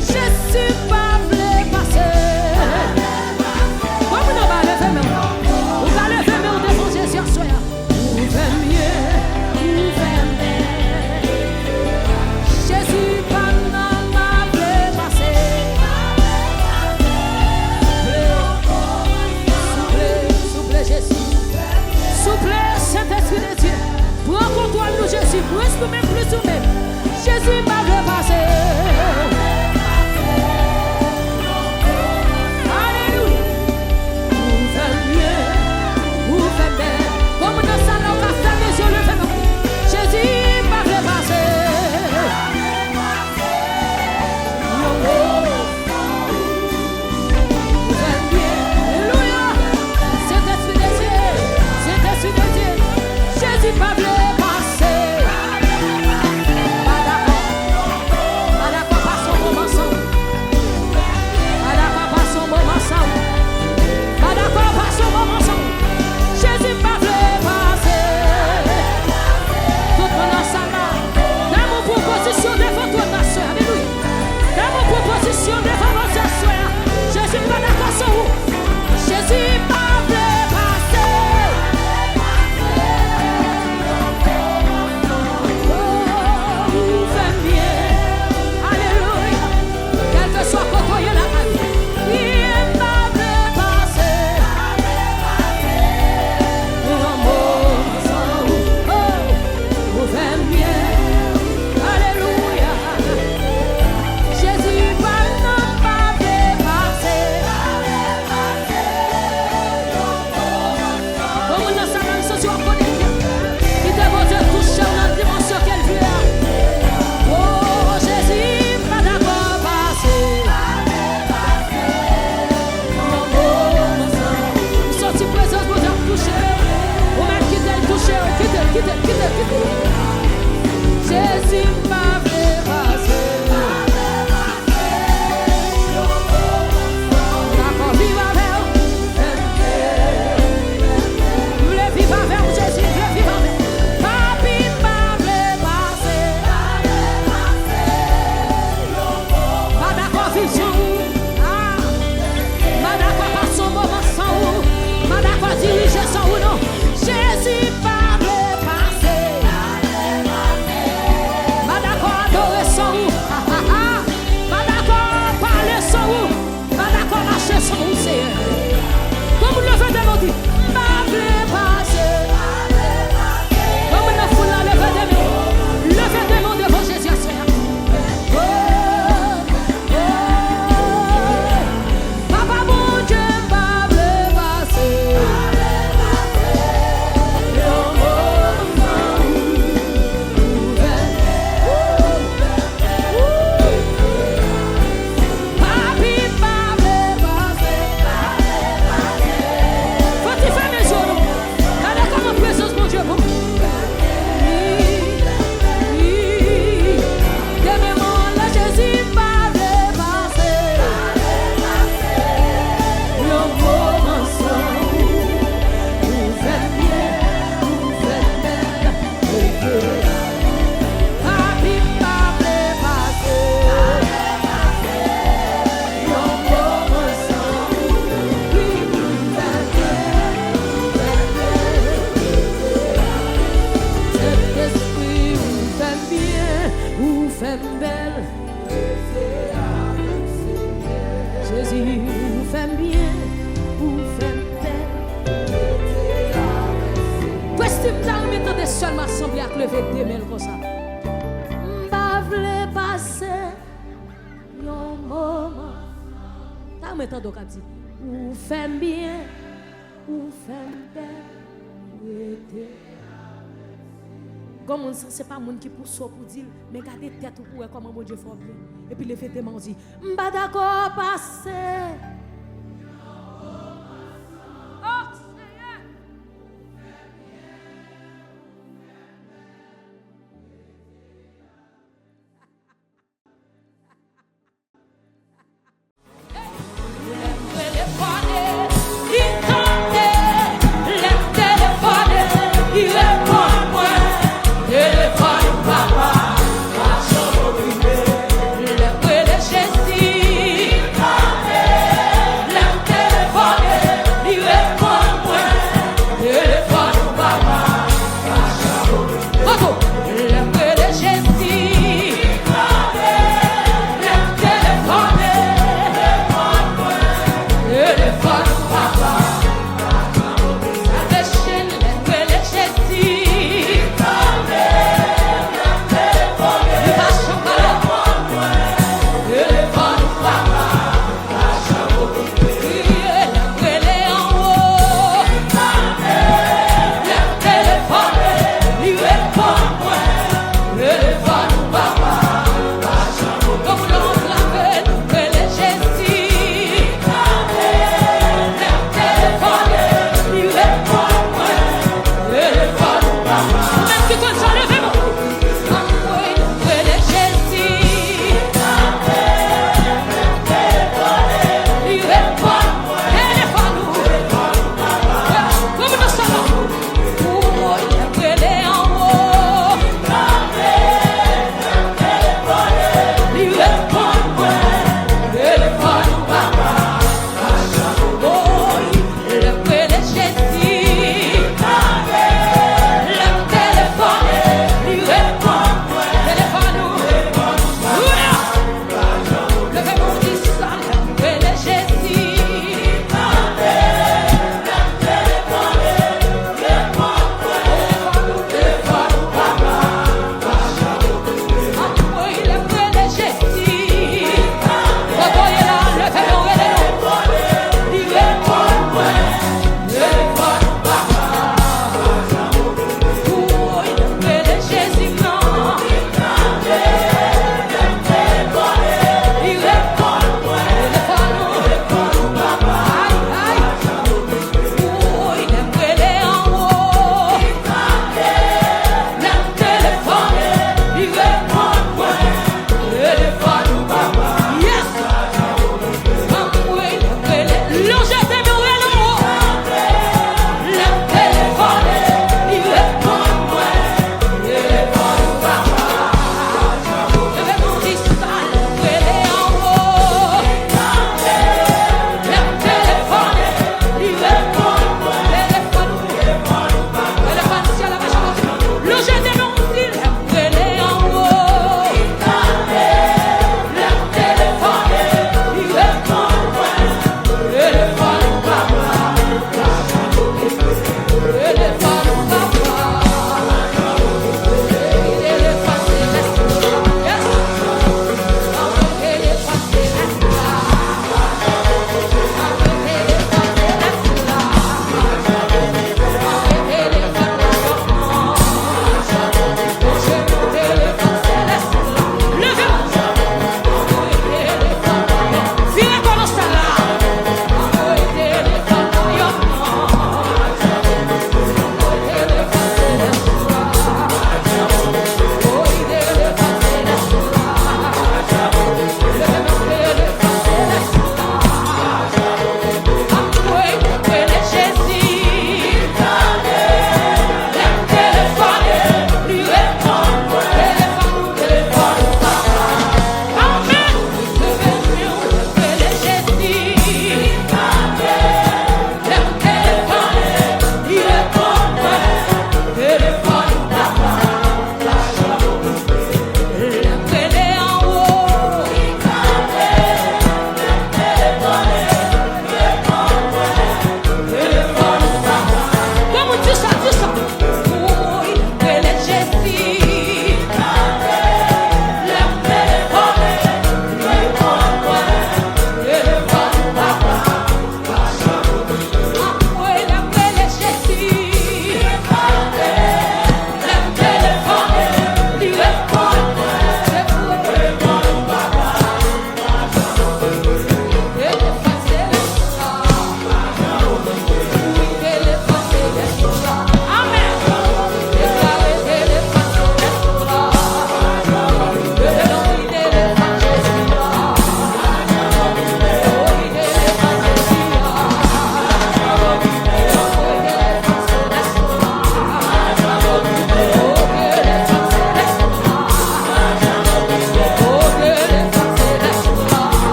S1: Jésus pas vle passer. Comme nous va lever maintenant. Vous allez lever mais on défend Jésus à soi. Ou faire bien, ou faire belle. Jésus pas vle passer. Souple Jésus. Souple Saint-Esprit de Dieu. Prends contrôle nous Jésus. Plus nous-mêmes, plus nous-mêmes. Jésus va le passer. Alléluia. Vous faites bien, vous faites belle. Comme dans le salon, on va faire les yeux levés. Jésus va le passer. Vous faites bien. Alléluia. Saint-Esprit de Dieu. Saint-Esprit de Dieu. Jésus va le passer. fait belle. Jésus, vous faites bien, vous faites belle. Qu'est-ce que tu as mis de seulement assemblée à lever des mains comme ça? M'ba vle passer un moment. T'as mis de dit, vous faites bien, vous faites belle. Comme ça, c'est pas monde qui pousse pour dire, mais gardez tête pour comment mon Dieu fait bien. Et puis les fêtes m'ont dit, m'ba d'accord passer. Oh, Seigneur.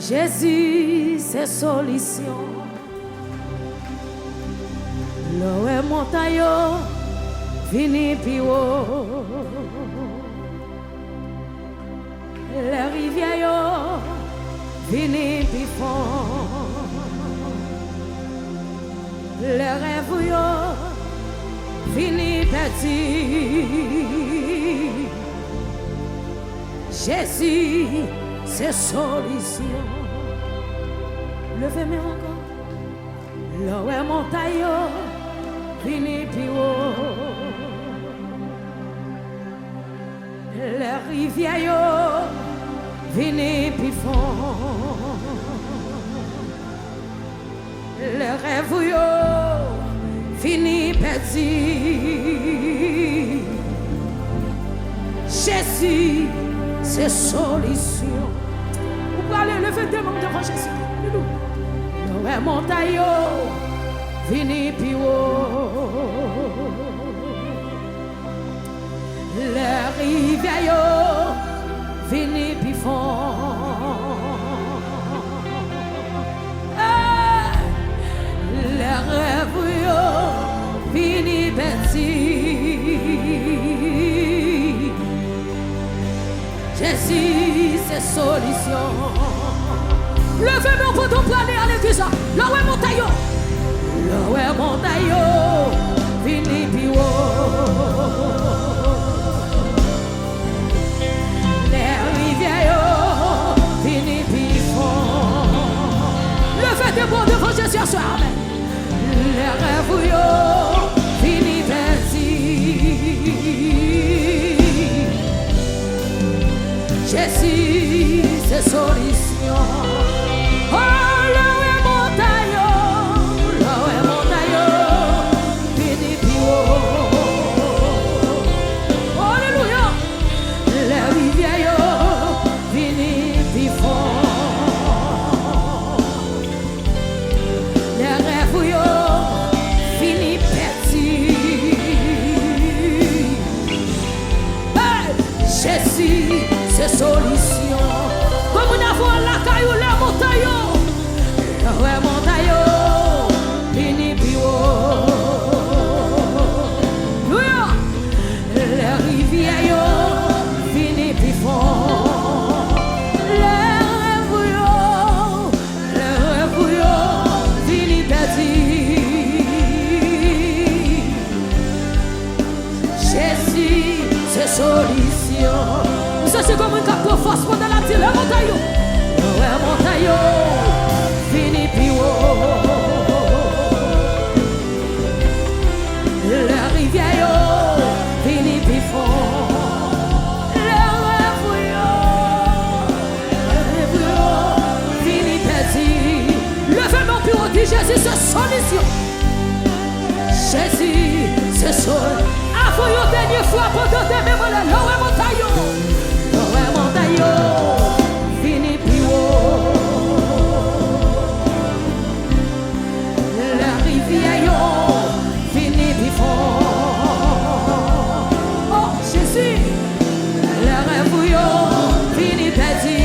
S1: Jésus, c'est solution. L'eau est montagne, fini puis haut. Les rivières, fini puis fond. Les rêves, fini petit. Jésus, c'est solution. Levez-moi encore. L'eau est montagne, fini puis haut. Les rivières, fini puis fond. Les rêves, fini petit. Jésus, c'est solution. Vous pouvez aller lever des mains devant Jésus. L'eau est montagne, fini puis haut. Les rivières, fini puis fond. Les rêves, fini petit. Jésus, c'est solution. Levez-moi pour tout planer à l'église. L'eau est montagne. L'eau est montagne. Fini puis haut. Les rivières. Fini puis fond. Levez des mots devant Jésus ce soir. Amen. Les rêves. Fini petit. Jésus, c'est solution. Oh, l'eau est montagne, fini puis haut. Alléluia. Les rivières, fini puis fond. Les rêves, fini petit. Hey, Jésus, c'est solution. Comme nous avons la caillou, la montagne. La montagne, fini puis haut. Les rivières, fini puis fond. Les rêves, fini petit. Jésus, c'est solution. C'est comme une carte de force pour la petite montagne. La montagne, fini puis haut. La rivière, fini puis fond. Les rêves, fini petit. Levez-moi puis on dit Jésus, c'est solution. Jésus, c'est solution. Avant une dernière fois pour donner mes mots, l'eau est montagne. Fini puis haut. La rivière, fini puis fond. Oh Jésus, la rêve, fini petit.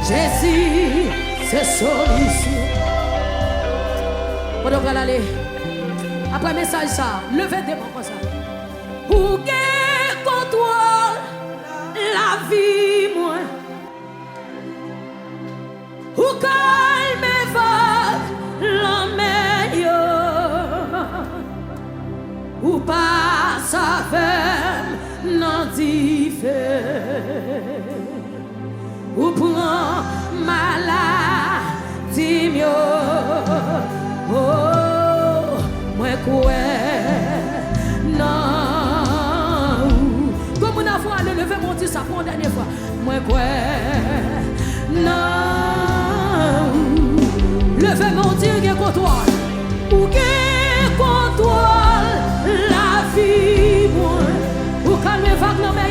S1: Jésus, c'est solution. On devrait aller. Après message ça, levez des mains comme ça. Pour qu'elle contrôle la vie, moi. Pour calme la meilleure. Ou pas sa femme n'en dit fait. Ou prend maladie mieux. Oh, moi quoi. Lever mon Dieu, ça pour une dernière fois. Moi quoi? Non. Levez mon Dieu, qui contrôle. Ou qui contrôle la vie, moi. Ou calme vague l'homme,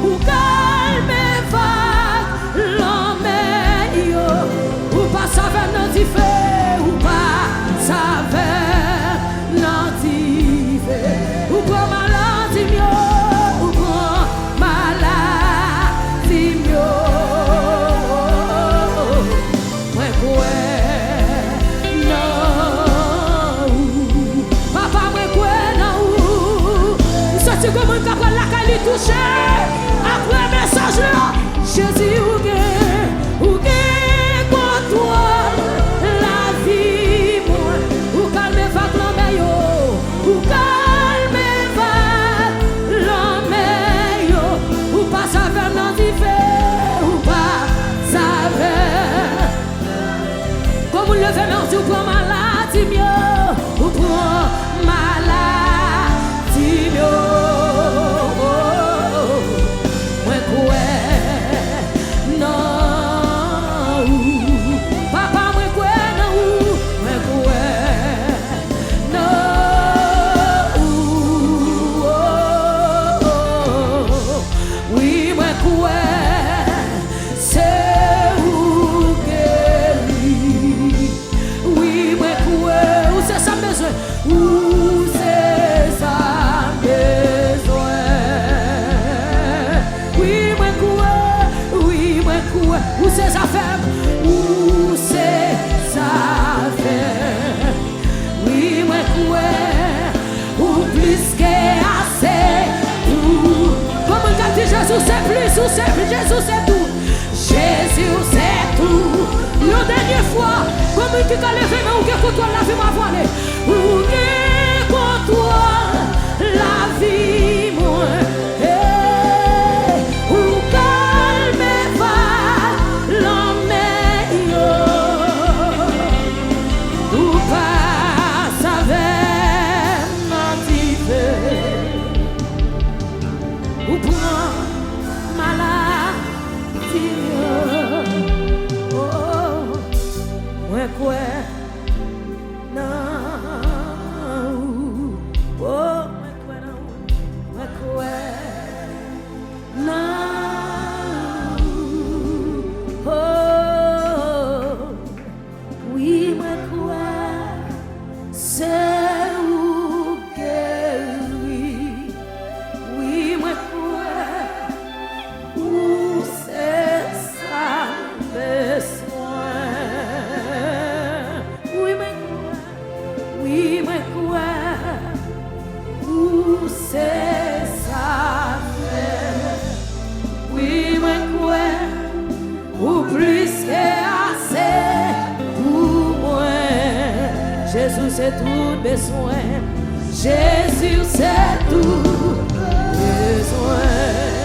S1: ou calme vague l'homme, ou pas ça va non d'y faire, ou pas ça va non d'y faire, ou pas maladie mieux. touché après message là. Jésus ou contrôle la vie moi. Ou calme va l'homme yo. Ou calme va l'homme yo. Ou pas savoir non d'hiver. Ou pas savoir. Comme on le fait non tu prends maladie mieux. Ou prends maladie mieux. Où c'est sa femme? Où c'est sa femme? Oui, moi, quoi? Ou plus qu'assez tout. Comme on dit, Jésus c'est plus, ou c'est plus, Jésus c'est tout. Jésus c'est tout. La dernière fois, comme tu t'as levé, mais où que toi la vie m'a voilé? Où que toi la vie moi? Jésus c'est tout besoin. Jésus c'est tout besoin.